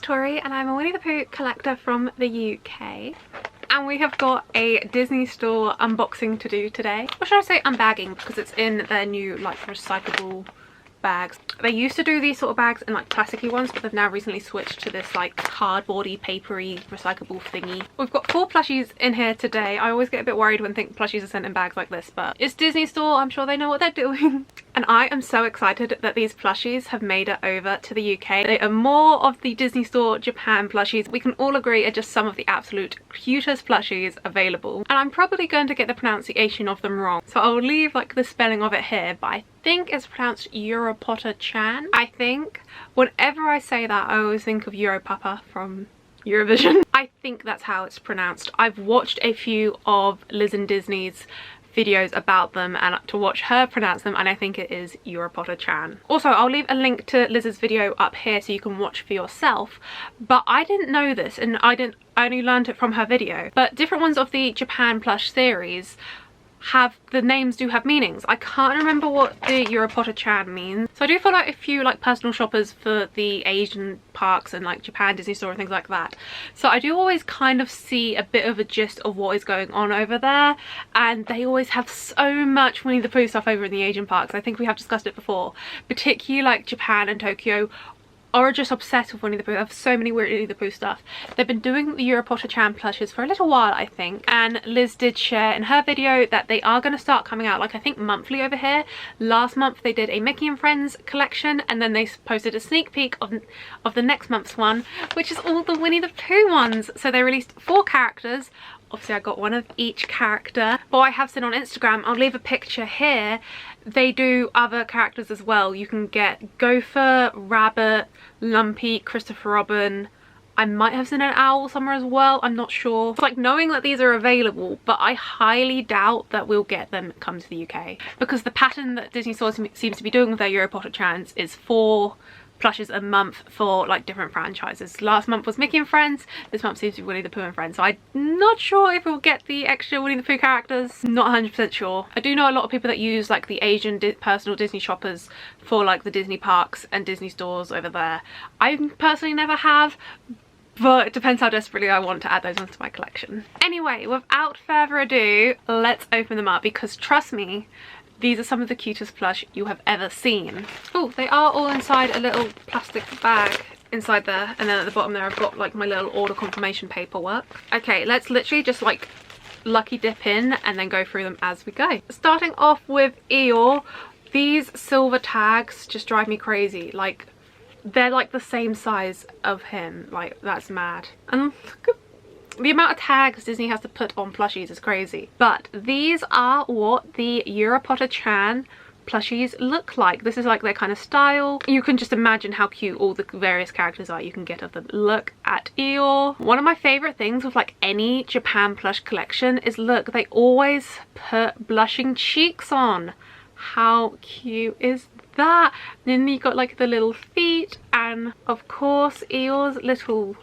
Tori and I'm a Winnie the Pooh collector from the UK. And we have got a Disney store unboxing to do today. Or should I say unbagging, because it's in their new like recyclable bags. They used to do these sort of bags in like plasticky ones, but they've now recently switched to this like cardboardy, papery, recyclable thingy. We've got 4 plushies in here today. I always get a bit worried when plushies are sent in bags like this, but it's Disney store, I'm sure they know what they're doing. And I am so excited that these plushies have made it over to the UK. They are more of the Disney store Japan plushies. We can all agree are just some of the absolute cutest plushies available. And I'm probably going to get the pronunciation of them wrong, so I'll leave like the spelling of it here, but I think it's pronounced Urupocha-chan. I think whenever I say that I always think of Europapa from Eurovision. I think that's how it's pronounced. I've watched a few of Liz and Disney's videos about them and to watch her pronounce them, and I think it is Urupocha-chan. Also, I'll leave a link to Liz's video up here so you can watch for yourself, but I didn't know this and I only learned it from her video. But different ones of the Japan plush series have, the names do have meanings. I can't remember what the Urupocha-chan means. So I do follow a few like personal shoppers for the Asian parks and like Japan Disney store and things like that. So I do always kind of see a bit of a gist of what is going on over there, and they always have so much Winnie the Pooh stuff over in the Asian parks. I think we have discussed it before. Particularly like Japan and Tokyo are just obsessed with Winnie the Pooh. They have so many Winnie the Pooh stuff. They've been doing the Urupocha-chan plushes for a little while, I think, and Liz did share in her video that they are going to start coming out like I think monthly over here. Last month they did a Mickey and Friends collection, and then they posted a sneak peek of the next month's one, which is all the Winnie the Pooh ones. So they released 4 characters. Obviously I got one of each character, but I have seen on Instagram, I'll leave a picture here, they do other characters as well. You can get Gopher, Rabbit, Lumpy, Christopher Robin. I might have seen an owl somewhere as well, I'm not sure. It's like knowing that these are available, but I highly doubt that we'll get them come to the UK, because the pattern that Disney Store seems to be doing with their Urupocha-chans is 4 plushes a month for like different franchises. Last month was Mickey and Friends, this month seems to be Winnie the Pooh and Friends, so I'm not sure if we'll get the extra Winnie the Pooh characters. Not 100% sure. I do know a lot of people that use like the Asian personal Disney shoppers for like the Disney parks and Disney stores over there. I personally never have, but it depends how desperately I want to add those onto my collection. Anyway, without further ado, let's open them up, because trust me, these are some of the cutest plush you have ever seen. Oh, they are all inside a little plastic bag inside there, and then at the bottom there I've got like my little order confirmation paperwork. Okay, let's literally just like lucky dip in and then go through them as we go. Starting off with Eeyore, these silver tags just drive me crazy. Like, they're like the same size of him, like that's mad. And look at the amount of tags Disney has to put on plushies is crazy. But these are what the Urupocha-chan plushies look like. This is like their kind of style. You can just imagine how cute all the various characters are you can get of them. Look at Eeyore. One of my favorite things with like any Japan plush collection is, look, they always put blushing cheeks on. How cute is that? And then you got like the little feet, and of course Eeyore's little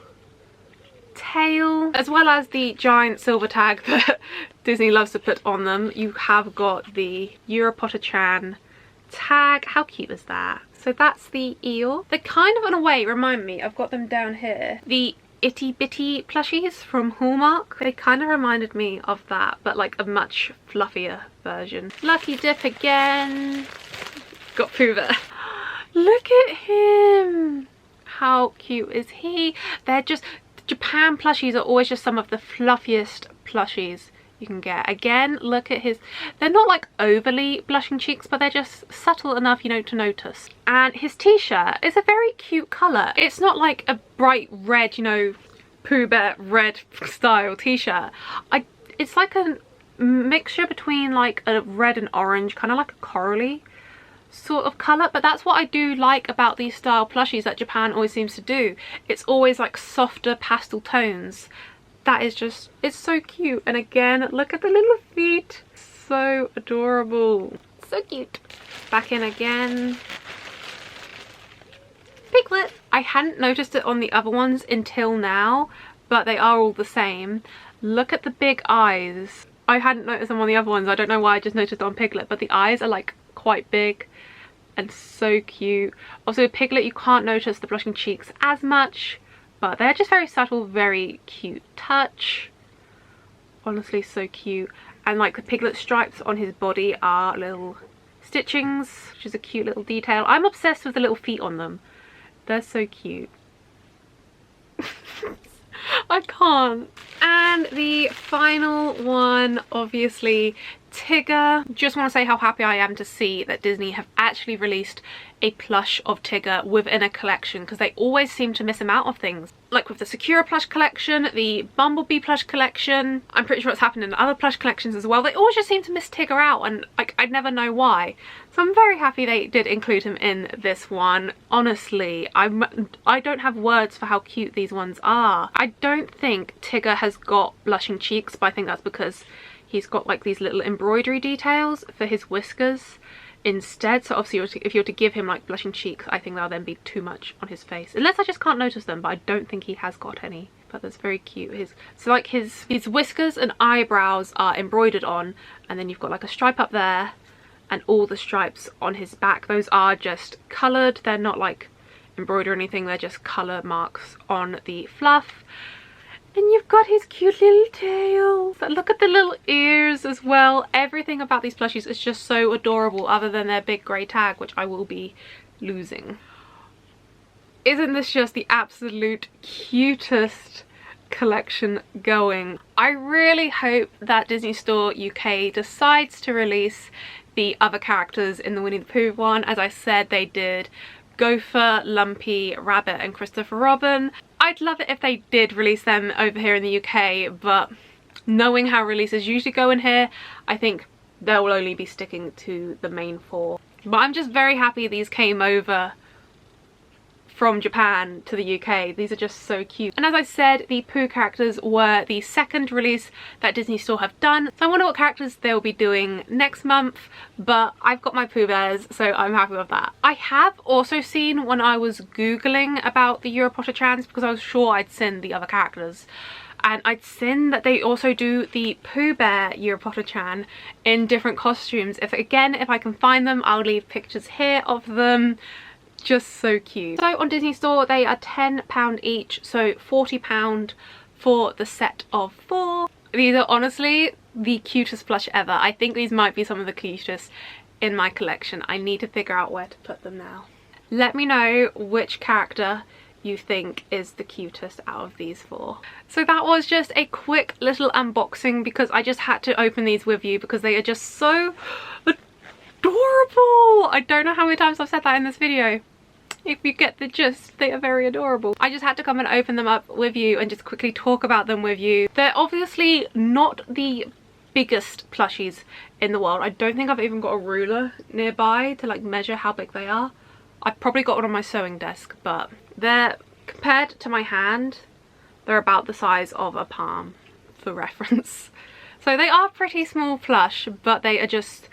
tail, as well as the giant silver tag that Disney loves to put on them. You have got the Urupocha-chan tag. How cute is that? So that's the Eeyore. They kind of in a way remind me, I've got them down here, the Itty Bitty plushies from Hallmark. They kind of reminded me of that, but like a much fluffier version. Lucky dip again. Got Pooh there. Look at him. How cute is he? They're just, Japan plushies are always just some of the fluffiest plushies you can get. Again, look at his, they're not like overly blushing cheeks, but they're just subtle enough, you know, to notice. And his t-shirt is a very cute colour. It's not like a bright red, you know, Pooh Bear red style t-shirt. It's like a mixture between like a red and orange, kind of like a corally sort of colour, but that's what I do like about these style plushies that Japan always seems to do. It's always like softer pastel tones. That is just, it's so cute. And again, look at the little feet, so adorable, so cute. Back in again. Piglet. I hadn't noticed it on the other ones until now, but they are all the same. Look at the big eyes. I hadn't noticed them on the other ones. I don't know why I just noticed it on Piglet, but the eyes are like quite big and so cute. Also Piglet, you can't notice the blushing cheeks as much, but they're just very subtle, very cute touch. Honestly, so cute. And like the piglet stripes on his body are little stitchings, which is a cute little detail. I'm obsessed with the little feet on them. They're so cute. I can't. And the final one, obviously, Tigger. Just want to say how happy I am to see that Disney have actually released a plush of Tigger within a collection, because they always seem to miss him out of things. Like with the Sakura plush collection, the Bumblebee plush collection, I'm pretty sure it's happened in other plush collections as well. They always just seem to miss Tigger out, and like I'd never know why. So I'm very happy they did include him in this one. Honestly, I don't have words for how cute these ones are. I don't think Tigger has got blushing cheeks, but I think that's because he's got like these little embroidery details for his whiskers instead. So obviously if you were to give him like blushing cheeks, I think that'll then be too much on his face, unless I just can't notice them, but I don't think he has got any. But that's very cute. So like his whiskers and eyebrows are embroidered on, and then you've got like a stripe up there, and all the stripes on his back, those are just coloured. They're not like embroidered or anything, they're just colour marks on the fluff. And you've got his cute little tail. Look at the little ears as well. Everything about these plushies is just so adorable, other than their big grey tag, which I will be losing. Isn't this just the absolute cutest collection going? I really hope that Disney Store UK decides to release the other characters in the Winnie the Pooh one. As I said, they did Gopher, Lumpy, Rabbit and Christopher Robin. I'd love it if they did release them over here in the UK, but knowing how releases usually go in here, I think they'll only be sticking to the main 4. But I'm just very happy these came over from Japan to the UK. These are just so cute. And as I said, the Pooh characters were the second release that Disney Store have done. So I wonder what characters they'll be doing next month, but I've got my Pooh Bears, so I'm happy with that. I have also seen, when I was Googling about the Urupocha trans, because I was sure I'd seen the other characters, and I'd seen that they also do the Pooh Bear Urupocha-chan in different costumes. If I can find them, I'll leave pictures here of them. Just so cute. So on Disney Store they are £10 each, so £40 for the set of 4. These are honestly the cutest plush ever. I think these might be some of the cutest in my collection. I need to figure out where to put them now. Let me know which character you think is the cutest out of these 4. So that was just a quick little unboxing, because I just had to open these with you because they are just so adorable. I don't know how many times I've said that in this video. If you get the gist, they are very adorable. I just had to come and open them up with you and just quickly talk about them with you. They're obviously not the biggest plushies in the world. I don't think I've even got a ruler nearby to like measure how big they are. I've probably got one on my sewing desk, but they're, compared to my hand, they're about the size of a palm, for reference. So they are pretty small plush, but they are just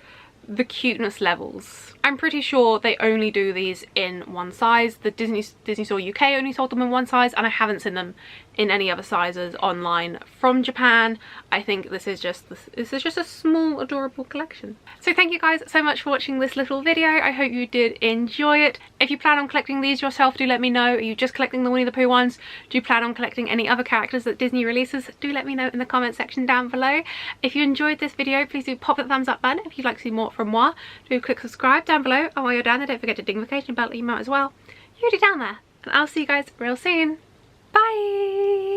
the cuteness levels. I'm pretty sure they only do these in one size. The Disney Store UK only sold them in one size, and I haven't seen them in any other sizes online from Japan. I think this is just a small adorable collection. So thank you guys so much for watching this little video. I hope you did enjoy it. If you plan on collecting these yourself, do let me know. Are you just collecting the Winnie the Pooh ones? Do you plan on collecting any other characters that Disney releases? Do let me know in the comment section down below. If you enjoyed this video, please do pop the thumbs up button. If you'd like to see more from moi, do click subscribe down below, and while you're down there, don't forget to ding the notification bell email as well. You're already down there, and I'll see you guys real soon. Bye!